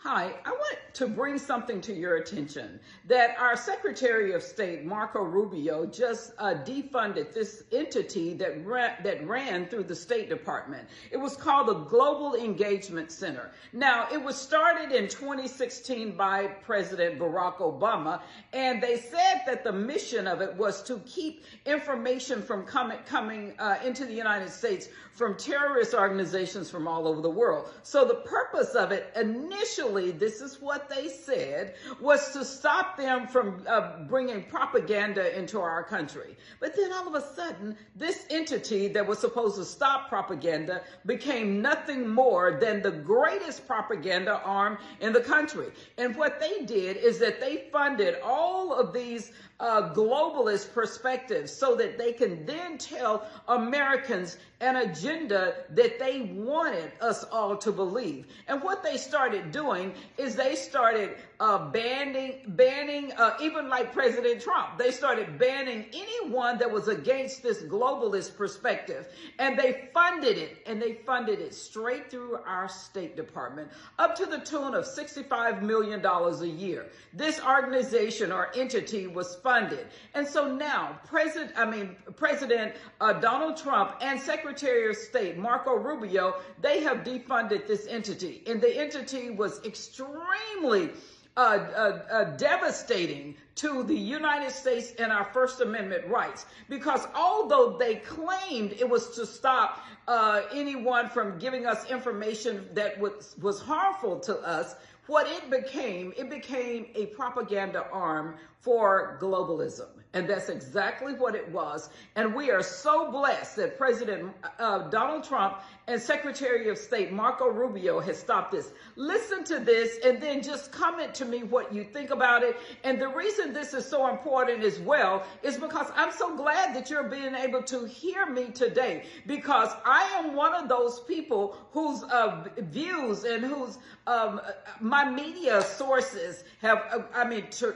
Hi, I want to bring something to your attention that our Secretary of State, Marco Rubio, just defunded this entity that ran through the State Department. It was called the Global Engagement Center. Now, it was started in 2016 by President Barack Obama, and they said that the mission of it was to keep information from coming into the United States from terrorist organizations from all over the world. So the purpose of it initially, this is what they said, was to stop them from bringing propaganda into our country. But then all of a sudden, this entity that was supposed to stop propaganda became nothing more than the greatest propaganda arm in the country. And what they did is that they funded all of these globalist perspectives so that they can then tell Americans an agenda that they wanted us all to believe. And what they started doing is they started banning, even like President Trump, they started banning anyone that was against this globalist perspective. And they funded it straight through our State Department, up to the tune of $65 million a year. This organization or entity was funded. And so now President Donald Trump and Secretary of State Marco Rubio, they have defunded this entity. And the entity was extremely devastating to the United States and our First Amendment rights, because although they claimed it was to stop anyone from giving us information that was harmful to us, what it became a propaganda arm for globalism. And that's exactly what it was. And we are so blessed that President Donald Trump and Secretary of State Marco Rubio has stopped this. Listen to this and then just comment to me what you think about it. And the reason this is so important as well is because I'm so glad that you're being able to hear me today, because I am one of those people whose views and whose my media sources have,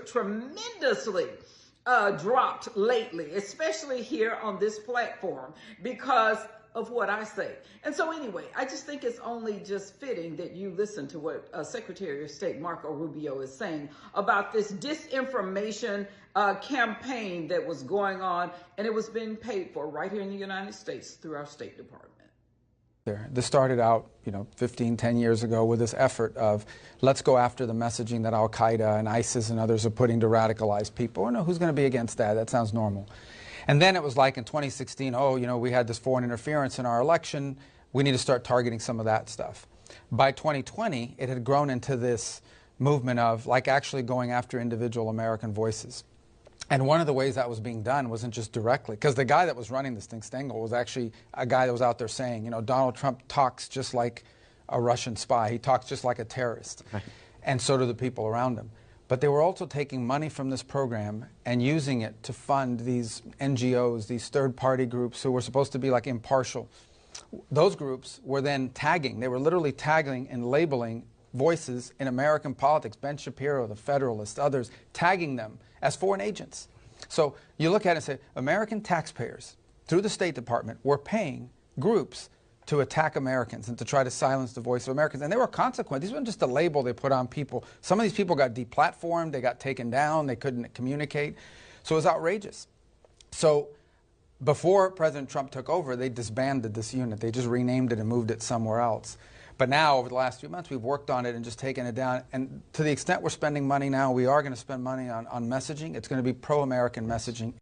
tremendously dropped lately, especially here on this platform, because of what I say. And so anyway, I just think it's only just fitting that you listen to what Secretary of State Marco Rubio is saying about this disinformation campaign that was going on, and it was being paid for right here in the United States through our State Department. This started out, 10 years ago with this effort of let's go after the messaging that Al-Qaeda and ISIS and others are putting to radicalize people. No, who's going to be against that? That sounds normal. And then it was like in 2016, we had this foreign interference in our election. We need to start targeting some of that stuff. By 2020, it had grown into this movement of like actually going after individual American voices. And one of the ways that was being done wasn't just directly, because the guy that was running this thing, Stengel, was actually a guy that was out there saying, Donald Trump talks just like a Russian spy. He talks just like a terrorist. Right. And so do the people around him. But they were also taking money from this program and using it to fund these NGOs, these third-party groups who were supposed to be like impartial. Those groups were then tagging. They were literally tagging and labeling voices in American politics, Ben Shapiro, the Federalist, others, tagging them as foreign agents. So you look at it and say, American taxpayers, through the State Department, were paying groups to attack Americans and to try to silence the voice of Americans. And there were consequences. These weren't just a label they put on people. Some of these people got deplatformed, they got taken down, they couldn't communicate. So it was outrageous. So before President Trump took over, they disbanded this unit. They just renamed it and moved it somewhere else. But now, over the last few months, we've worked on it and just taken it down. And to the extent we're spending money now, we are going to spend money on messaging. It's going to be pro-American messaging.